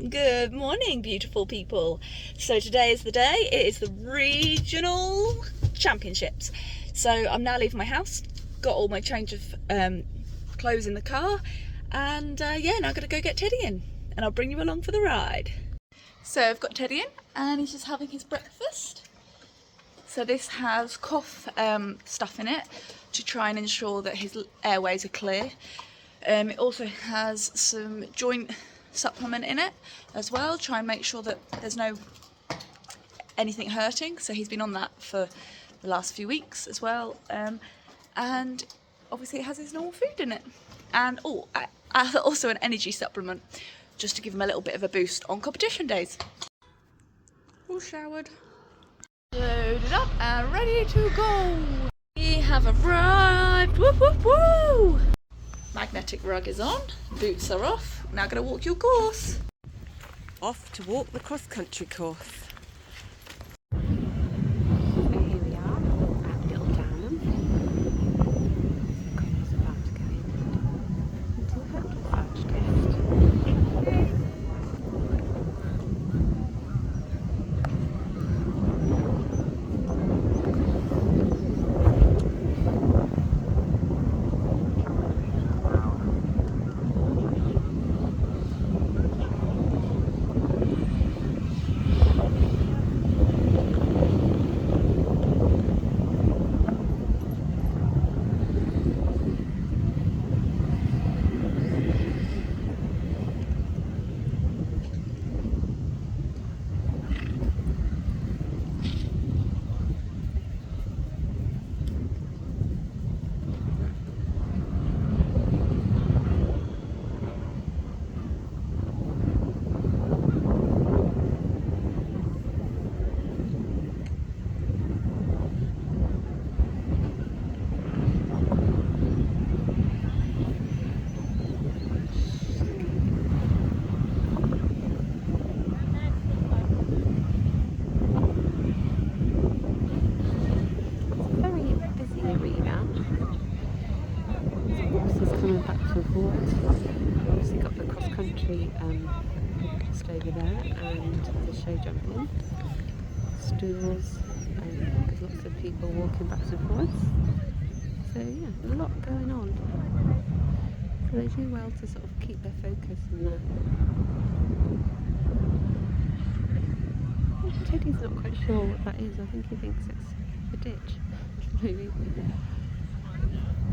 Good morning, beautiful people. So today is the day. It is the regional championships. So I'm now leaving my house, got all my change of clothes in the car, and yeah, now I'm gonna go get Teddy in, and I'll bring you along for the ride. So I've got Teddy in, and he's just having his breakfast. So this has cough stuff in it to try and ensure that his airways are clear. It also has some joint supplement in it as well, try and make sure that there's no anything hurting. So he's been on that for the last few weeks as well, and obviously it has his normal food in it, and also an energy supplement just to give him a little bit of a boost on competition days. All showered, loaded up and ready to go. We have arrived. Woo woo woo! Magnetic rug is on, boots are off. Now going to walk your course. Off to walk the cross-country course. So here we are at Little Downham. Connor's about to go in and do her dressage test. Coming back and forth. Obviously got the cross country just over there, and the show jumping, stools, there's lots of people walking back and forth. So yeah, a lot going on. So they do well to sort of keep their focus in there. Teddy's not quite sure what that is. I think he thinks it's a ditch, maybe.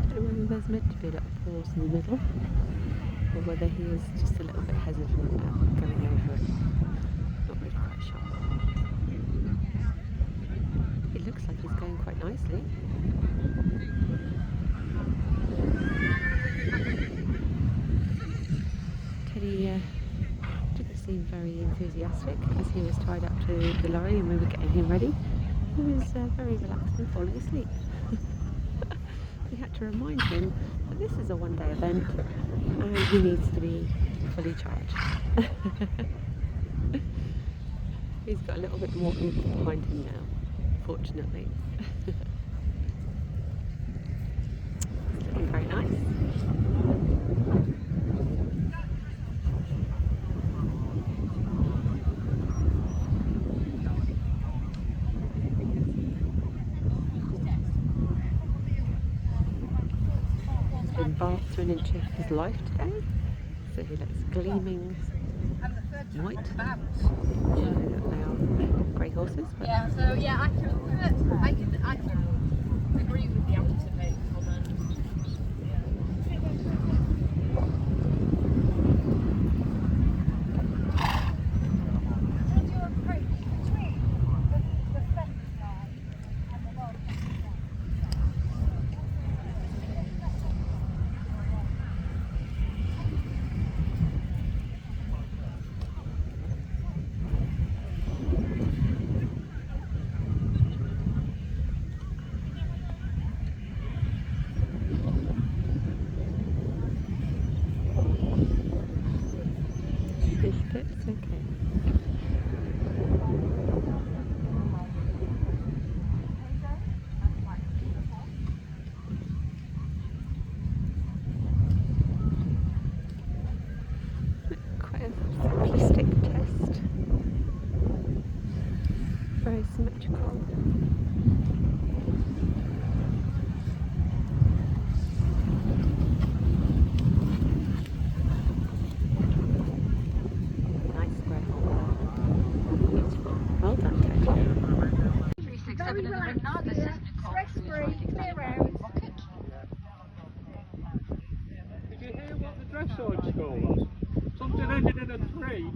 I don't know whether there's meant to be a little pause in the middle, or whether he is just a little bit hesitant about going over it. Not really quite sure. It looks like he's going quite nicely. Teddy didn't seem very enthusiastic as he was tied up to the lorry and we were getting him ready. He was very relaxed and falling asleep. We had to remind him that this is a one-day event and he needs to be fully charged. He's got a little bit more oomph behind him now, fortunately. It's looking very nice. Been bathed to an inch of his life today, so he looks gleaming white. They are grey horses. Yeah, so yeah, I can agree with the anticipate comment. It's okay. Quite a simplistic symmetrical. Nice square hole. Beautiful. Well done, Coach. 367 in the ring now. This is Nicole. Stress-free, clear round. Did you hear what the dressage score was? Something ended in a 3.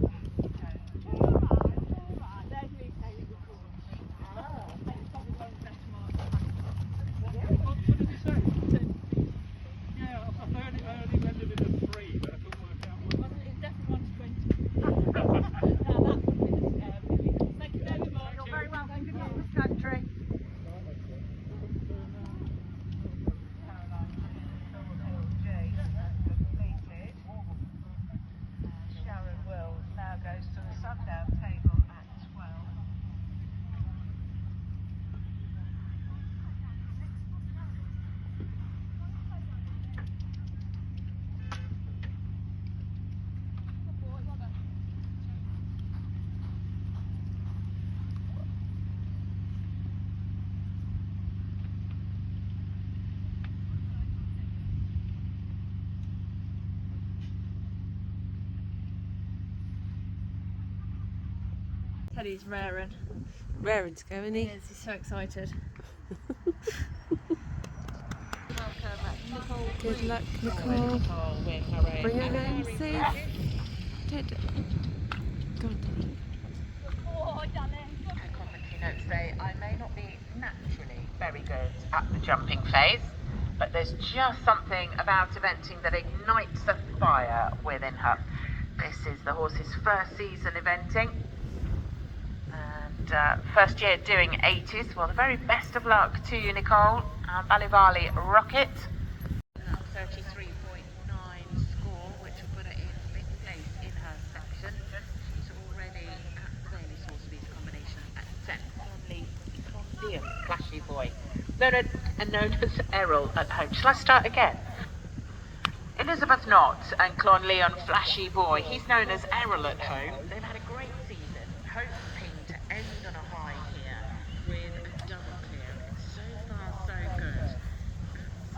What did he say? Yeah, I've heard it earlier ended in a 3, but I couldn't work out what. It's definitely 1 to 20. Now that would be the scare. Thank you very much. You're very welcome. Good luck with country. Teddy's raring. Raring to go, isn't he? He's so excited. Good luck, Nicole. Bring her home safe. Ted. Go on, Teddy. Commentary notes say, I may not be naturally very good at the jumping phase, but there's just something about eventing that ignites a fire within her. This is the horse's first season eventing, and first year doing 80s. Well, the very best of luck to you, Nicole. Balivali Rocket. 33.9 score, which will put her in fifth place in her section. She's already at Bailey's horse speed combination at 10th. Liam, flashy boy. Known as Errol at home. Shall I start again? Elizabeth Knott and Clon Leon, flashy boy. He's known as Errol at home. They've had a great season, hoping to end on a high here with a double clear. It's so far so good.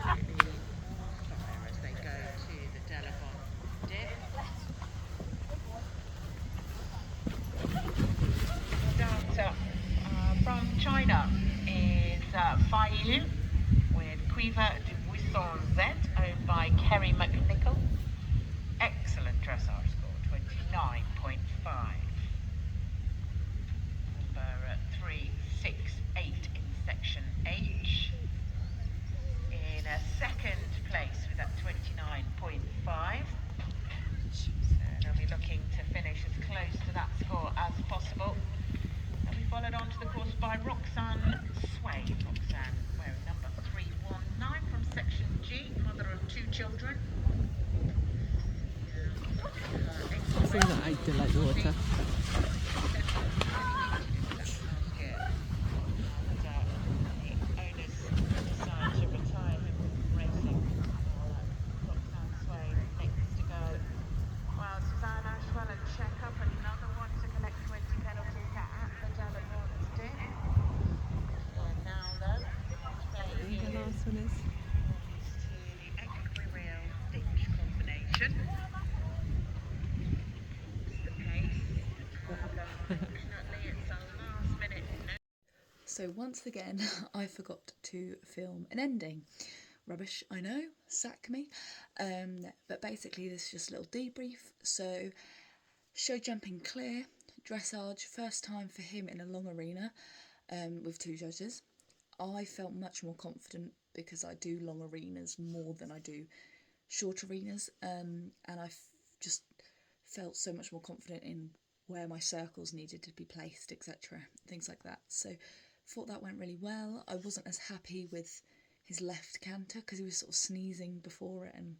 Absolutely on fire as they go to the Delabon dip. Start from China is Faiyu with Quiver du Buisson Z, owned by Kerry McNichol. Excellent dressage score, 29.5. Number 368 in section H. In a second place with that 29.5. So they'll be looking to finish as close to that score as possible. They'll be followed onto the course by Roxanne Sway. Roxanne wearing number 319 from section G, mother of 2 children. I think that I do like the water. The last one is. So once again, I forgot to film an ending. Rubbish, I know, sack me. But basically this is just a little debrief. So, show jumping clear, dressage, first time for him in a long arena with 2 judges. I felt much more confident because I do long arenas more than I do short arenas, and I just felt so much more confident in where my circles needed to be placed, etc., things like that. So thought that went really well. I wasn't as happy with his left canter because he was sort of sneezing before it, and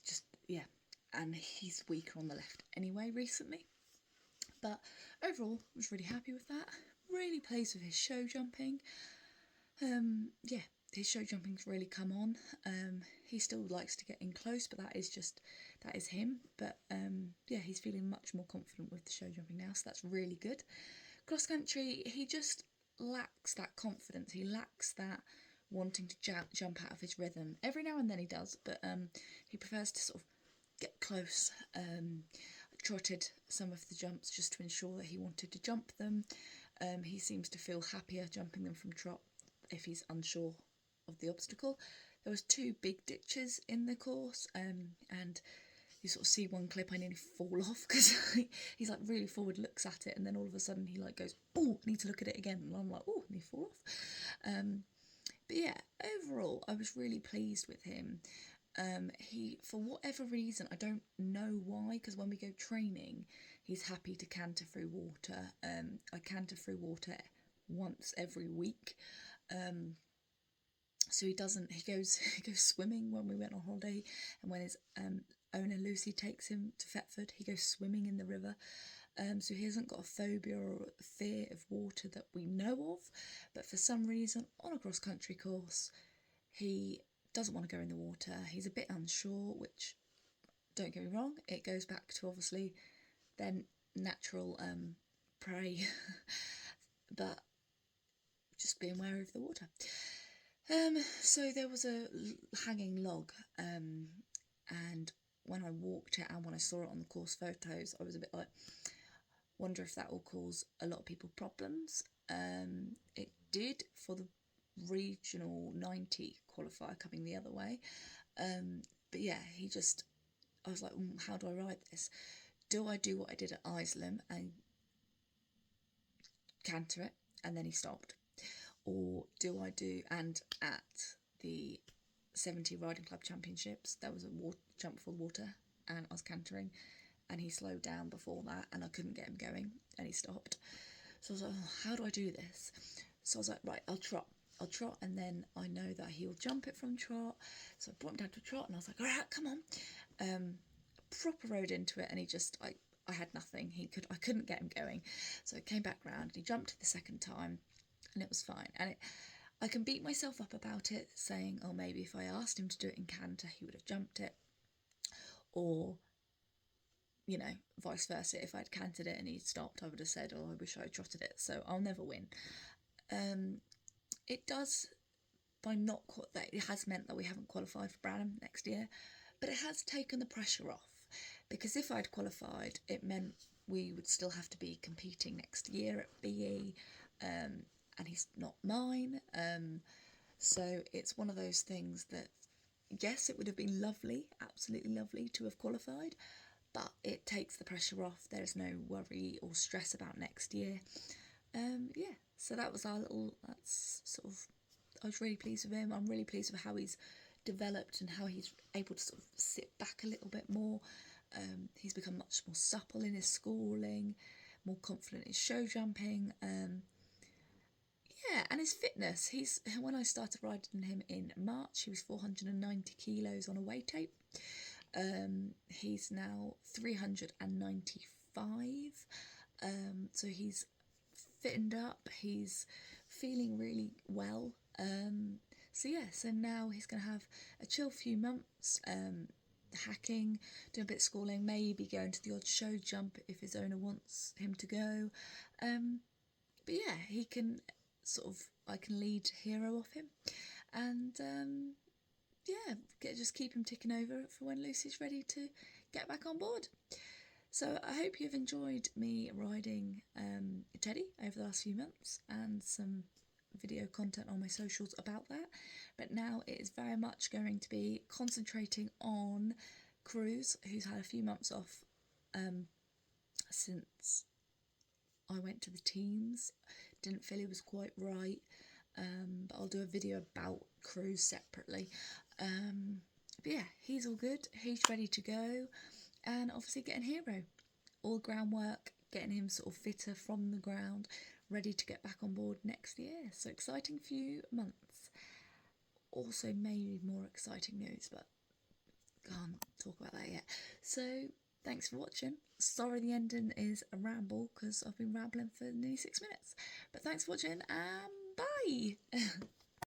just, yeah, and he's weaker on the left anyway recently. But overall, I was really happy with that. Really pleased with his show jumping. Yeah, his show jumping's really come on. He still likes to get in close, but that is him. But yeah, he's feeling much more confident with the show jumping now, so that's really good. Cross country, he just lacks that confidence. He lacks that wanting to jump out of his rhythm. Every now and then he does, but he prefers to sort of get close. I trotted some of the jumps just to ensure that he wanted to jump them. He seems to feel happier jumping them from trot if he's unsure of the obstacle. There was 2 big ditches in the course, and you sort of see one clip, I nearly fall off because he's like really forward, looks at it, and then all of a sudden he like goes, oh, need to look at it again, and I'm like, oh, nearly fall off. But yeah, overall I was really pleased with him. He, for whatever reason, I don't know why, because when we go training he's happy to canter through water. I canter through water once every week. So he goes swimming when we went on holiday, and when his owner Lucy takes him to Thetford, he goes swimming in the river. So he hasn't got a phobia or a fear of water that we know of, but for some reason on a cross-country course he doesn't want to go in the water. He's a bit unsure, which, don't get me wrong, it goes back to obviously their natural prey, but just being wary of the water. So there was a hanging log, and when I walked it and when I saw it on the course photos, I was a bit like, wonder if that will cause a lot of people problems. It did for the regional 90 qualifier coming the other way. But yeah, I was like, how do I ride this? Do I do what I did at Isleham and canter it, and then he stopped? Or do I do, and at the 70 Riding Club Championships, there was a jump for water, and I was cantering, and he slowed down before that, and I couldn't get him going, and he stopped. So I was like, oh, how do I do this? So I was like, right, I'll trot, and then I know that he'll jump it from trot. So I brought him down to a trot, and I was like, all right, come on. Proper rode into it, and he just, I had nothing. I couldn't get him going. So I came back round, and he jumped it the second time, and it was fine. And I can beat myself up about it, saying, oh, maybe if I asked him to do it in canter, he would have jumped it. Or, you know, vice versa. If I'd cantered it and he'd stopped, I would have said, oh, I wish I had trotted it. So I'll never win. It does, it has meant that we haven't qualified for Branham next year, but it has taken the pressure off, because if I'd qualified, it meant we would still have to be competing next year at BE, and he's not mine. So it's one of those things that, yes, it would have been lovely, absolutely lovely to have qualified, but it takes the pressure off. There's no worry or stress about next year. Yeah, so that was that's sort of, I was really pleased with him. I'm really pleased with how he's developed and how he's able to sort of sit back a little bit more. He's become much more supple in his schooling, more confident in show jumping. Yeah, and his fitness. When I started riding him in March, he was 490 kilos on a weigh tape. He's now 395. So he's fitted up. He's feeling really well. So yeah, so now he's going to have a chill few months, hacking, doing a bit of schooling, maybe going to the odd show jump if his owner wants him to go. But yeah, he can I can lead hero off him, and yeah, just keep him ticking over for when Lucy's ready to get back on board. So I hope you've enjoyed me riding Teddy over the last few months, and some video content on my socials about that. But now it is very much going to be concentrating on Cruz, who's had a few months off since I went to the teams. Didn't feel he was quite right, but I'll do a video about Cruz separately. But yeah, he's all good, he's ready to go, and obviously getting hero, all groundwork, getting him sort of fitter from the ground, ready to get back on board next year. So exciting few months. Also maybe more exciting news, but can't talk about that yet. So thanks for watching. Sorry the ending is a ramble, because I've been rambling for nearly 6 minutes. But thanks for watching, and bye!